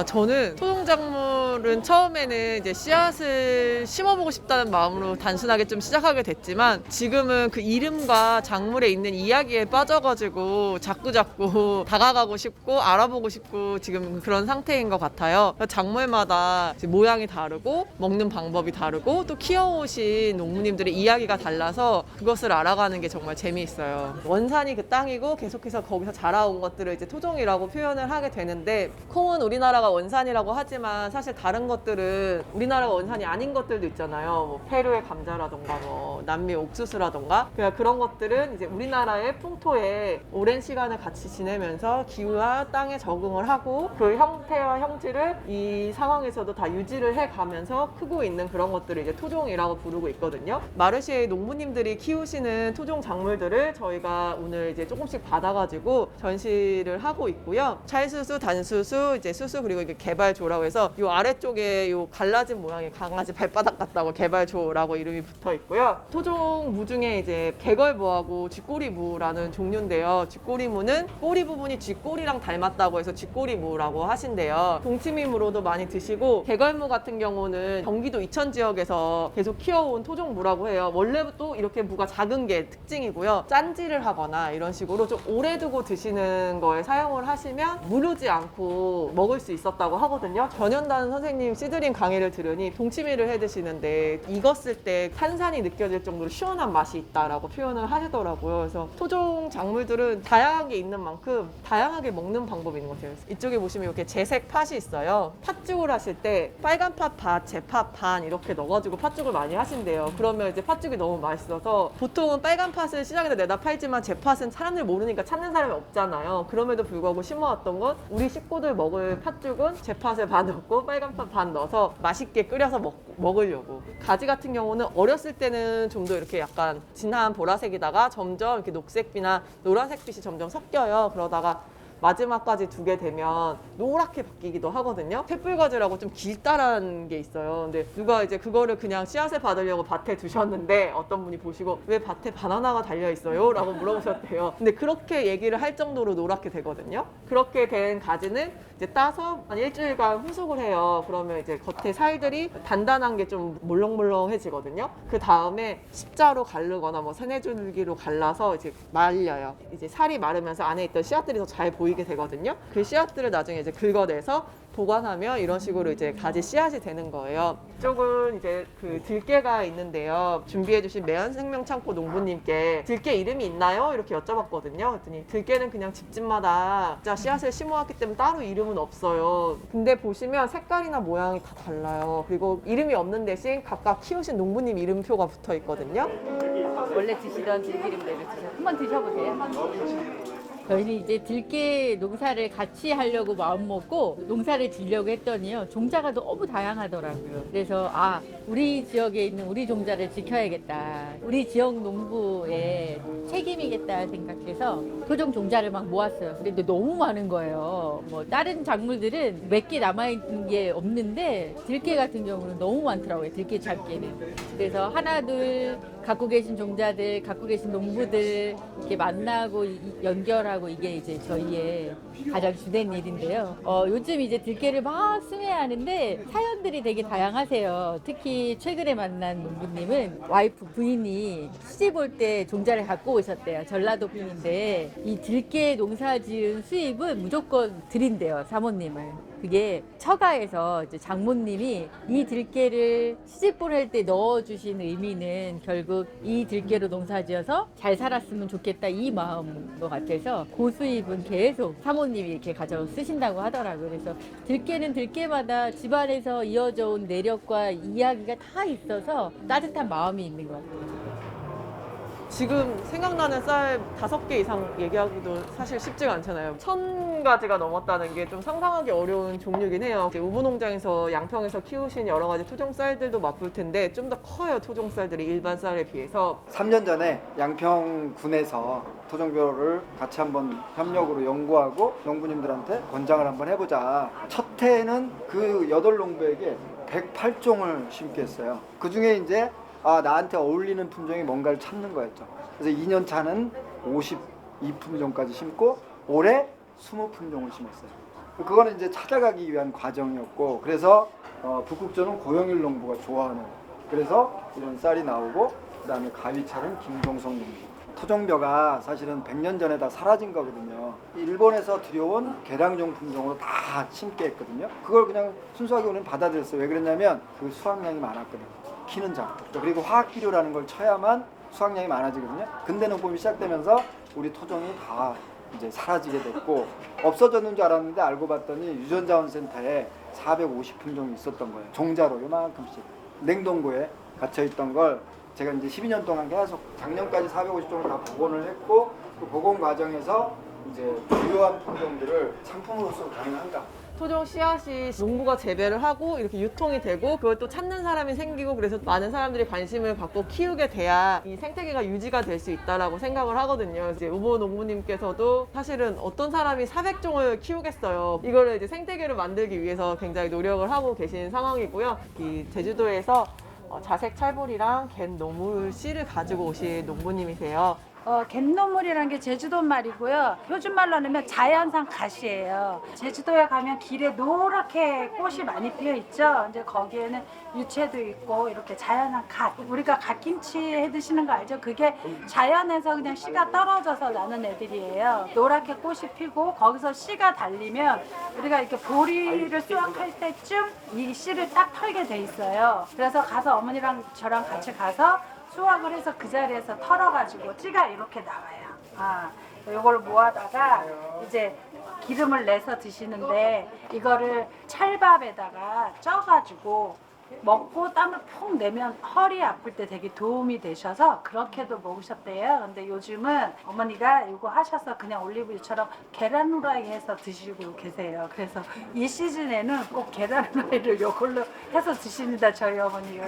저는 토종작물은 처음에는 이제 씨앗을 심어보고 싶다는 마음으로 단순하게 좀 시작하게 됐지만 지금은 그 이름과 작물에 있는 이야기에 빠져가지고 자꾸 다가가고 싶고 알아보고 싶고 지금 그런 상태인 것 같아요. 작물마다 모양이 다르고 먹는 방법이 다르고 또 키워오신 농부님들의 이야기가 달라서 그것을 알아가는 게 정말 재미있어요. 원산이 그 땅이고 계속해서 거기서 자라온 것들을 이제 토종이라고 표현을 하게 되는데 콩은 우리나라가 원산이라고 하지만 사실 다른 것들은 우리나라가 원산이 아닌 것들도 있잖아요. 뭐 페루의 감자라던가 뭐 남미 옥수수라던가 그런 것들은 이제 우리나라의 풍토에 오랜 시간을 같이 지내면서 기후와 땅에 적응을 하고 그 형태와 형질을 이 상황에서도 다 유지를 해가면서 크고 있는 그런 것들을 이제 토종이라고 부르고 있거든요. 마르시에 농부님들이 키우시는 토종 작물들을 저희가 오늘 이제 조금씩 받아가지고 전시를 하고 있고요. 찰수수, 단수수, 이제 수수 그리고 이게 개발조라고 해서 이 아래쪽에 이 갈라진 모양의 강아지 발바닥 같다고 개발조라고 이름이 붙어 있고요. 토종 무 중에 이제 개걸무하고 쥐꼬리무라는 종류인데요. 쥐꼬리무는 꼬리 부분이 쥐꼬리랑 닮았다고 해서 쥐꼬리무라고 하신대요. 동치미무로도 많이 드시고 개걸무 같은 경우는 경기도 이천 지역에서 계속 키워온 토종무라고 해요. 원래부터 이렇게 무가 작은 게 특징이고요. 짠지를 하거나 이런 식으로 좀 오래 두고 드시는 거에 사용을 하시면 무르지 않고 먹을 수 있었다고 하거든요. 전현단 선생님 시드링 강의를 들으니 동치미를 해 드시는데 익었을 때 탄산이 느껴질 정도로 시원한 맛이 있다라고 표현을 하시더라고요. 그래서 토종 작물들은 다양한 게 있는 만큼 다양하게 먹는 방법이 있는 것 같아요. 이쪽에 보시면 이렇게 재색 팥이 있어요. 팥죽을 하실 때 빨간 팥 반, 재팥 반 이렇게 넣어가지고 팥죽을 많이 하신대요. 그러면 이제 팥죽이 너무 맛있어서 보통은 빨간 팥을 시장에다 내다 팔지만 재팥은 사람들 모르니까 찾는 사람이 없잖아요. 그럼에도 불구하고 심어왔던 건 우리 식구들 먹을 팥죽은 재팥을 반 넣고 빨간 팥 반 넣어서 맛있게 끓여서 먹으려고. 가지 같은 경우는 어렸을 때는 좀 더 이렇게 약간 진한 보라색이다가 점점 이렇게 녹색빛이나 노란색빛이 점점 섞여요. 그러다가 마지막까지 두게 되면 노랗게 바뀌기도 하거든요. 횃불가지라고 좀 길다란 게 있어요. 근데 누가 이제 그거를 그냥 씨앗을 받으려고 밭에 두셨는데 어떤 분이 보시고 왜 밭에 바나나가 달려 있어요? 라고 물어보셨대요. 근데 그렇게 얘기를 할 정도로 노랗게 되거든요. 그렇게 된 가지는 이제 따서 한 일주일간 후숙을 해요. 그러면 이제 겉에 살들이 단단한 게 좀 물렁물렁해지거든요. 그 다음에 십자로 가르거나 뭐 세네 줄기로 갈라서 이제 말려요. 이제 살이 마르면서 안에 있던 씨앗들이 더 잘 보이게 되거든요. 그 씨앗들을 나중에 이제 긁어내서 보관하면 이런 식으로 이제 가지 씨앗이 되는 거예요. 이쪽은 이제 그 들깨가 있는데요. 준비해주신 매한생명창고 농부님께 들깨 이름이 있나요? 이렇게 여쭤봤거든요. 그랬더니 들깨는 그냥 집집마다 진짜 씨앗을 심어왔기 때문에 따로 이름은 없어요. 근데 보시면 색깔이나 모양이 다 달라요. 그리고 이름이 없는 대신 각각 키우신 농부님 이름표가 붙어 있거든요. 원래 드시던 들기름대로 드셔. 한번 드셔보세요. 저희는 이제 들깨 농사를 같이 하려고 마음먹고 농사를 지려고 했더니요. 종자가 너무 다양하더라고요. 그래서 우리 지역에 있는 우리 종자를 지켜야겠다. 우리 지역 농부의 책임이겠다 생각해서 토종 종자를 막 모았어요. 근데 너무 많은 거예요. 뭐 다른 작물들은 몇 개 남아있는 게 없는데 들깨 같은 경우는 너무 많더라고요. 들깨 잡깨는. 그래서 하나 둘 갖고 계신 종자들, 갖고 계신 농부들 이렇게 만나고 연결하고 이게 이제 저희의 가장 주된 일인데요. 요즘 이제 들깨를 막 수매하는데 사연들이 되게 다양하세요. 특히 최근에 만난 농부님은 와이프 부인이 시집 올 때 종자를 갖고 오셨대요. 전라도 분인데 이 들깨 농사 지은 수입은 무조건 드린대요. 사모님을. 그게 처가에서 이제 장모님이 이 들깨를 시집 보낼 때 넣어주신 의미는 결국 이 들깨로 농사지어서 잘 살았으면 좋겠다 이 마음인 것 같아서 고수입은 계속 사모님이 이렇게 가져 쓰신다고 하더라고요. 그래서 들깨는 들깨마다 집안에서 이어져 온 내력과 이야기가 다 있어서 따뜻한 마음이 있는 것 같아요. 지금 생각나는 쌀 5개 이상 얘기하기도 사실 쉽지가 않잖아요. 1000가지가 넘었다는 게 좀 상상하기 어려운 종류긴 해요. 우부농장에서 양평에서 키우신 여러 가지 토종 쌀들도 맛볼 텐데 좀 더 커요. 토종 쌀들이 일반 쌀에 비해서. 3년 전에 양평군에서 토종교를 같이 한번 협력으로 연구하고 농부님들한테 권장을 한번 해보자. 첫 해에는 그 8농부에게 108종을 심게 했어요. 그 중에 이제 나한테 어울리는 품종이 뭔가를 찾는 거였죠. 그래서 2년 차는 52품종까지 심고 올해 20품종을 심었어요. 그거는 이제 찾아가기 위한 과정이었고, 그래서 북극조는 고영일 농부가 좋아하는, 그래서 이런 쌀이 나오고, 그다음에 가위철은 김종석 농부. 토종벼가 사실은 100년 전에 다 사라진 거거든요. 일본에서 들여온 개량종 품종으로 다 심게 했거든요. 그걸 그냥 순수하게 우리는 받아들였어요. 왜 그랬냐면 그 수확량이 많았거든요. 키는 작고. 그리고 화학비료라는 걸 쳐야만 수확량이 많아지거든요. 근대 농법이 시작되면서 우리 토종이 다 이제 사라지게 됐고, 없어졌는 줄 알았는데 알고 봤더니 유전자원센터에 450품종이 있었던 거예요. 종자로 요만큼씩 냉동고에 갇혀 있던 걸 제가 이제 12년 동안 계속 작년까지 450종을 다 복원을 했고, 그 복원 과정에서 이제 주요한 품종들을 상품으로서 가능한가. 토종 씨앗이 농부가 재배를 하고 이렇게 유통이 되고 그걸 또 찾는 사람이 생기고, 그래서 많은 사람들이 관심을 갖고 키우게 돼야 이 생태계가 유지가 될 수 있다라고 생각을 하거든요. 이제 우모 농부님께서도 사실은 어떤 사람이 400종을 키우겠어요. 이거를 이제 생태계를 만들기 위해서 굉장히 노력을 하고 계신 상황이고요. 이 제주도에서 자색 찰보리랑 갯 노물 씨를 가지고 오신 농부님이세요. 갯노물이라는 게 제주도 말이고요. 요즘 말로 하면 자연산 갓이에요. 제주도에 가면 길에 노랗게 꽃이 많이 피어 있죠. 이제 거기에는 유채도 있고 이렇게 자연산 갓. 우리가 갓김치 해 드시는 거 알죠? 그게 자연에서 그냥 씨가 떨어져서 나는 애들이에요. 노랗게 꽃이 피고 거기서 씨가 달리면 우리가 이렇게 보리를 수확할 때쯤 이 씨를 딱 털게 돼 있어요. 그래서 가서 어머니랑 저랑 같이 가서 수확을 해서 그 자리에서 털어가지고 씨가 이렇게 나와요. 이걸 모아다가 이제 기름을 내서 드시는데, 이거를 찰밥에다가 쪄가지고 먹고 땀을 푹 내면 허리 아플 때 되게 도움이 되셔서 그렇게도 먹으셨대요. 근데 요즘은 어머니가 이거 하셔서 그냥 올리브유처럼 계란 후라이 해서 드시고 계세요. 그래서 이 시즌에는 꼭 계란 후라이를 이걸로 해서 드십니다, 저희 어머니가.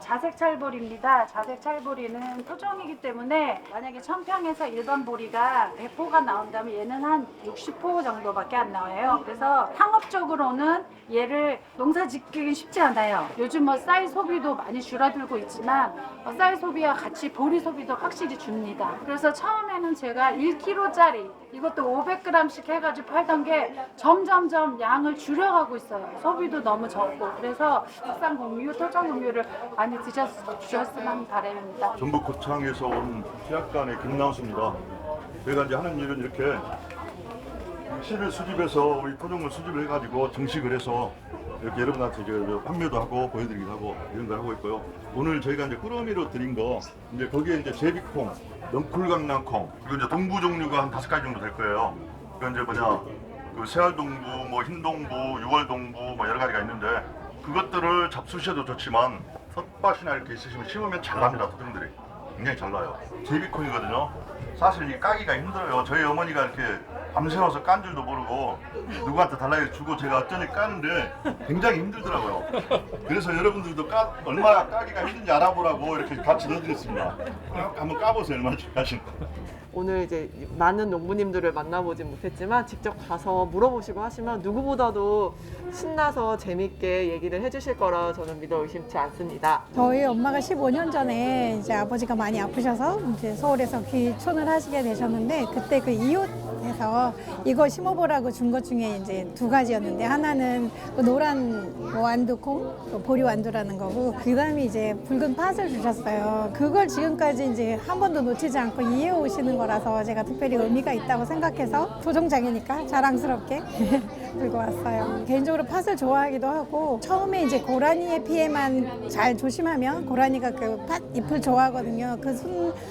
자색 찰보리입니다. 자색 찰보리는 토종이기 때문에 만약에 천평에서 일반 보리가 100포가 나온다면 얘는 한 60포 정도밖에 안 나와요. 그래서 상업적으로는 얘를 농사 짓기 쉽지 않아요. 요즘 뭐 쌀 소비도 많이 줄어들고 있지만 쌀 소비와 같이 보리 소비도 확실히 줍니다. 그래서 처음에는 제가 1kg짜리 이것도 500g씩 해가지고 팔던 게 점점점 양을 줄여가고 있어요. 소비도 너무 적고. 그래서 국산 공유, 토종 공유를 많이 드셨으면 바랍니다. 전북 고창에서 온 제약관의 김나우수입니다. 저희가 이제 하는 일은 이렇게 씨를 수집해서 우리 토종을 수집을 해가지고 정식을 해서 이렇게 여러분한테 이제 판매도 하고 보여드리기도 하고 이런 걸 하고 있고요. 오늘 저희가 이제 꾸러미로 드린 거 이제 거기에 이제 제비콩, 넝쿨강낭콩, 그리고 이제 동부 종류가 한 5가지 정도 될 거예요. 그 이제 뭐냐 그 새알동부, 뭐 흰동부, 유월동부 뭐 여러 가지가 있는데 그것들을 잡수셔도 좋지만 텃밭이나 이렇게 있으시면 심으면 잘 납니다. 토종들이 굉장히 잘 나요. 제비콩이거든요. 사실 이 까기가 힘들어요. 저희 어머니가 이렇게 밤새워서 깐 줄도 모르고 누구한테 달라고 주고 제가 어쩌니 까는데 굉장히 힘들더라고요. 그래서 여러분들도 얼마나 까기가 힘든지 알아보라고 이렇게 같이 넣어드렸습니다. 한번 까보세요. 얼마나 잘하시는지. 오늘 이제 많은 농부님들을 만나보진 못했지만 직접 가서 물어보시고 하시면 누구보다도 신나서 재밌게 얘기를 해주실 거라 저는 믿어 의심치 않습니다. 저희 엄마가 15년 전에 이제 아버지가 많이 아프셔서 이제 서울에서 귀촌을 하시게 되셨는데, 그때 그 이웃에서 이거 심어보라고 준 것 중에 이제 2가지였는데, 하나는 그 노란 완두콩, 또 보리 완두라는 거고, 그 다음에 이제 붉은 팥을 주셨어요. 그걸 지금까지 이제 한 번도 놓치지 않고 이해 오시는 거라서 제가 특별히 의미가 있다고 생각해서 토종장이니까 자랑스럽게 들고 왔어요. 개인적으로 팥을 좋아하기도 하고, 처음에 이제 고라니의 피해만 잘 조심하면, 고라니가 그 팥 잎을 좋아하거든요. 그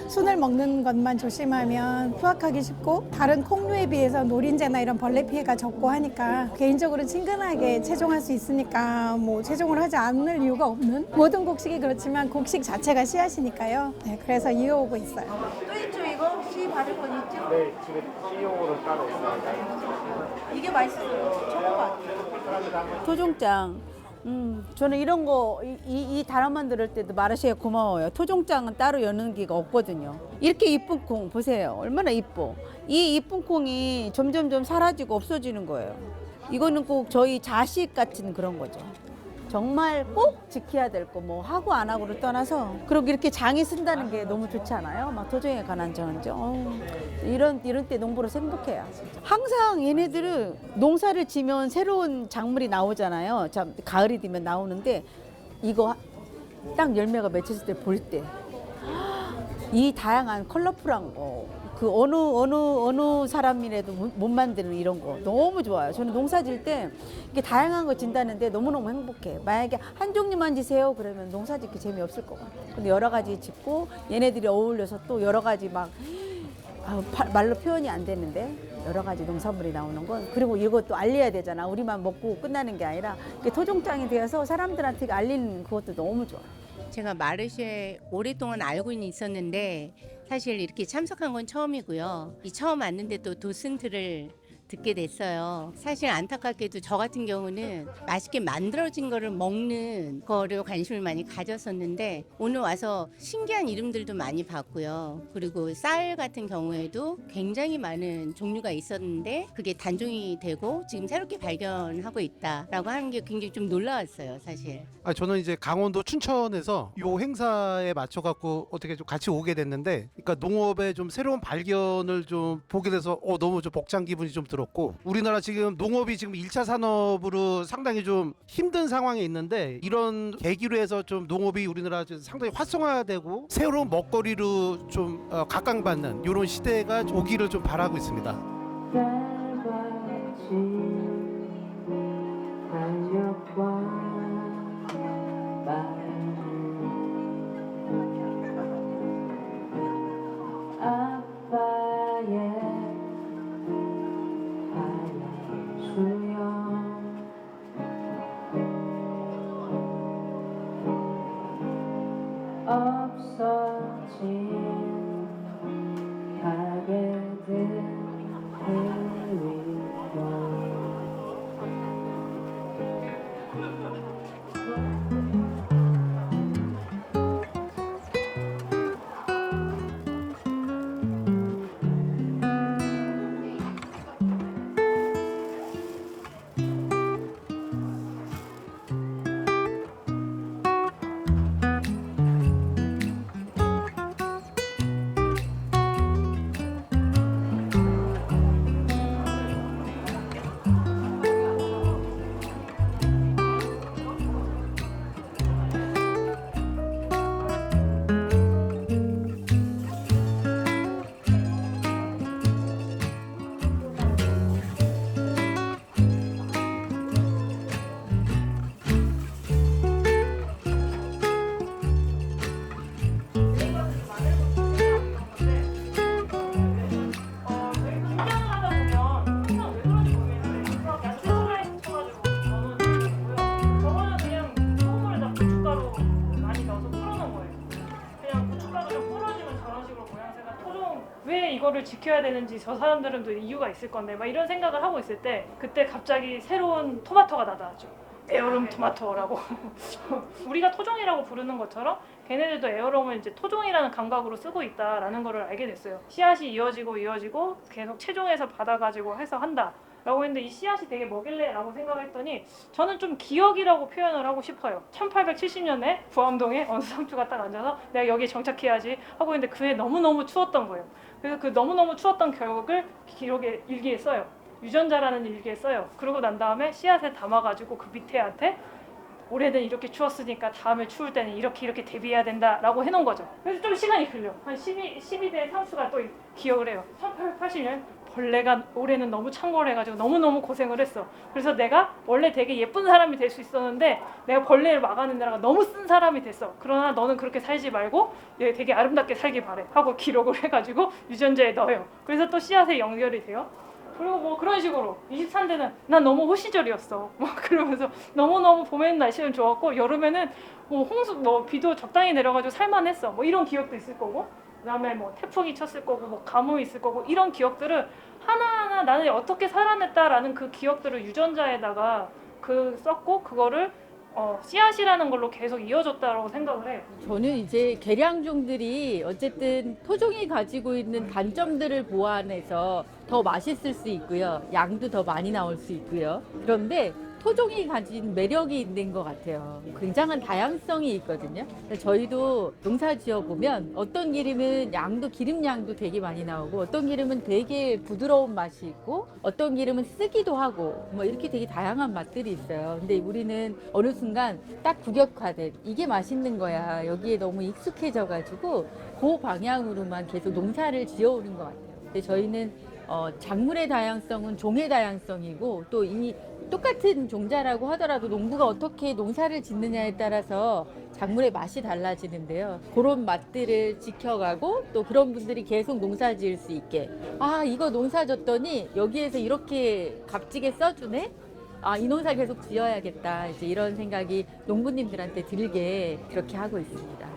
순을 먹는 것만 조심하면 수확하기 쉽고, 다른 콩류에 비해서 노린재나 이런 벌레 피해가 적고 하니까 개인적으로 친근하게 채종할 수 있으니까 뭐 채종을 하지 않을 이유가 없는, 모든 곡식이 그렇지만 곡식 자체가 씨앗이니까요. 네, 그래서 이어오고 있어요. 또 있죠, 이거? 씨 바를 건 있죠? 네, 지금 C용으로 따로 있습니다. 이게 맛있어요. 초코맛. 토종장. 저는 이런 거, 이 단어만 들을 때도 마르시에 고마워요. 토종장은 따로 여는 기가 없거든요. 이렇게 이쁜 콩 보세요. 얼마나 이뻐. 이 이쁜 콩이 점점점 사라지고 없어지는 거예요. 이거는 꼭 저희 자식 같은 그런 거죠. 정말 꼭 지켜야 될 거 뭐 하고 안 하고를 떠나서 그리고 이렇게 장이 쓴다는 게 너무 좋지 않아요? 막 토종에 관한 정은죠. 이런 때 농부로 행복해요. 진짜. 항상 얘네들은 농사를 지면 새로운 작물이 나오잖아요. 참 가을이 되면 나오는데 이거 딱 열매가 맺혔을 때 볼 때 이 다양한 컬러풀한 거 그 어느 사람이라도 못 만드는 이런 거 너무 좋아요. 저는 농사 질 때 이게 다양한 거 진다는데 너무너무 행복해. 만약에 한 종류만 지세요 그러면 농사 짓기 재미없을 것 같아요. 근데 여러 가지 짓고 얘네들이 어울려서 또 여러 가지 막 말로 표현이 안 되는데 여러 가지 농산물이 나오는 건 그리고 이것도 알려야 되잖아. 우리만 먹고 끝나는 게 아니라 토종장이 되어서 사람들한테 알리는 그것도 너무 좋아. 제가 마르쉐 오랫동안 알고는 있었는데 사실 이렇게 참석한 건 처음이고요. 이 처음 왔는데 또 도슨트를 듣게 됐어요. 사실 안타깝게도 저 같은 경우는 맛있게 만들어진 거를 먹는 거를 관심을 많이 가졌었는데 오늘 와서 신기한 이름들도 많이 봤고요. 그리고 쌀 같은 경우에도 굉장히 많은 종류가 있었는데 그게 단종이 되고 지금 새롭게 발견하고 있다라고 하는 게 굉장히 좀 놀라웠어요, 사실. 저는 이제 강원도 춘천에서 요 행사에 맞춰갖고 어떻게 좀 같이 오게 됐는데, 그러니까 농업의 좀 새로운 발견을 좀 보게 돼서 너무 좀 벅찬 기분이 좀 들었고, 우리나라 지금 농업이 지금 1차 산업으로 상당히 좀 힘든 상황에 있는데 이런 계기로 해서 좀 농업이 우리나라 좀 상당히 활성화되고 새로운 먹거리로 좀 각광받는 이런 시대가 오기를 좀 바라고 있습니다. 왜 이거를 지켜야 되는지 저 사람들은 또 이유가 있을 건데 막 이런 생각을 하고 있을 때 그때 갑자기 새로운 토마토가 나타났죠. 에어롬 토마토라고. 우리가 토종이라고 부르는 것처럼 걔네들도 에어롬을 이제 토종이라는 감각으로 쓰고 있다라는 거를 알게 됐어요. 씨앗이 이어지고 계속 체종에서 받아가지고 해서 한다 라고 했는데 이 씨앗이 되게 뭐길래 라고 생각했더니 저는 좀 기억이라고 표현을 하고 싶어요. 1870년에 부암동에 어느 상추가 딱 앉아서 내가 여기에 정착해야지 하고 있는데 그해 너무너무 추웠던 거예요. 그래서 그 너무너무 추웠던 기억을 기록에 일기에 써요. 유전자라는 일기에 써요. 그러고 난 다음에 씨앗에 담아가지고 그 밑에한테 올해는 이렇게 추웠으니까 다음에 추울 때는 이렇게 대비해야 된다라고 해놓은 거죠. 그래서 좀 시간이 흘려. 한 12대 상추가 또 기억을 해요. 1880년 벌레가 올해는 너무 창궐 해가지고 너무너무 고생을 했어. 그래서 내가 원래 되게 예쁜 사람이 될 수 있었는데 내가 벌레를 막아낸 데다가 너무 쓴 사람이 됐어. 그러나 너는 그렇게 살지 말고 되게 아름답게 살기 바래 하고 기록을 해가지고 유전자에 넣어요. 그래서 또 씨앗에 연결이 돼요. 그리고 뭐 그런 식으로 23대는 난 너무 호시절이었어. 막 그러면서 너무너무 봄에는 날씨는 좋았고 여름에는 뭐 홍수 비도 적당히 내려가지고 살만했어. 뭐 이런 기억도 있을 거고 그다음에 뭐 태풍이 쳤을 거고 뭐 가뭄이 있을 거고 이런 기억들을 하나하나 나는 어떻게 살아냈다라는 그 기억들을 유전자에다가 썼고 그거를 씨앗이라는 걸로 계속 이어졌다라고 생각을 해요. 저는 이제 계량종들이 어쨌든 토종이 가지고 있는 단점들을 보완해서 더 맛있을 수 있고요. 양도 더 많이 나올 수 있고요. 그런데 토종이 가진 매력이 있는 것 같아요. 굉장한 다양성이 있거든요. 저희도 농사 지어 보면 어떤 기름은 기름량도 되게 많이 나오고 어떤 기름은 되게 부드러운 맛이 있고 어떤 기름은 쓰기도 하고 뭐 이렇게 되게 다양한 맛들이 있어요. 근데 우리는 어느 순간 딱 국역화된 이게 맛있는 거야. 여기에 너무 익숙해져가지고 그 방향으로만 계속 농사를 지어오는 것 같아요. 근데 저희는 작물의 다양성은 종의 다양성이고 또 이 똑같은 종자라고 하더라도 농부가 어떻게 농사를 짓느냐에 따라서 작물의 맛이 달라지는데요. 그런 맛들을 지켜가고 또 그런 분들이 계속 농사 지을 수 있게 이거 농사 졌더니 여기에서 이렇게 값지게 써주네? 이 농사 계속 지어야겠다. 이제 이런 생각이 농부님들한테 들게 그렇게 하고 있습니다.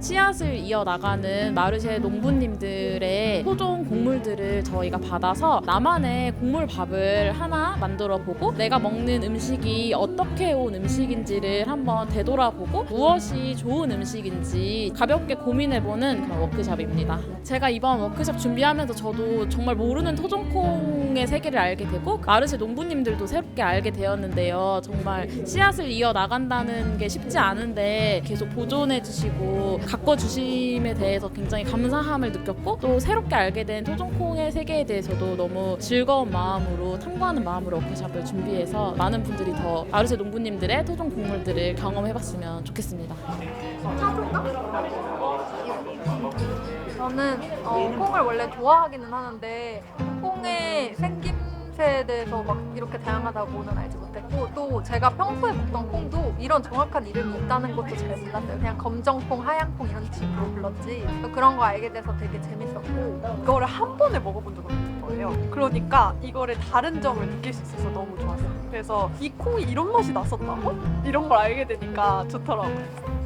씨앗을 이어나가는 마르쉐 농부님들의 토종 곡물들을 저희가 받아서 나만의 곡물밥을 하나 만들어보고 내가 먹는 음식이 어떻게 온 음식인지를 한번 되돌아보고 무엇이 좋은 음식인지 가볍게 고민해보는 그런 워크숍입니다. 제가 이번 워크숍 준비하면서 저도 정말 모르는 토종콩의 세계를 알게 되고 마르쉐 농부님들도 새롭게 알게 되었는데요. 정말 씨앗을 이어나간다는 게 쉽지 않은데 계속 보존해주시고 가꿔주심에 대해서 굉장히 감사함을 느꼈고 또 새롭게 알게 된 토종콩의 세계에 대해서도 너무 즐거운 마음으로 탐구하는 마음으로 워크숍을 준비해서 많은 분들이 더 마르쉐 농부님들의 토종 곡물들을 경험해봤으면 좋겠습니다. 저는 콩을 원래 좋아하기는 하는데 콩의 생김새에 대해서 막 이렇게 다양하다고는 알지 못했고 또 제가 평소에 먹던 콩도 이런 정확한 이름이 있다는 것도 잘 몰랐어요. 그냥 검정콩, 하얀콩 이런 식으로 불렀지. 그런 거 알게 돼서 되게 재밌었고 이거를 한 번에 먹어본 적은 없는 거예요. 그러니까 이거를 다른 점을 느낄 수 있어서 너무 좋았어요. 그래서 이 콩이 이런 맛이 났었다고? 이런 걸 알게 되니까 좋더라고요.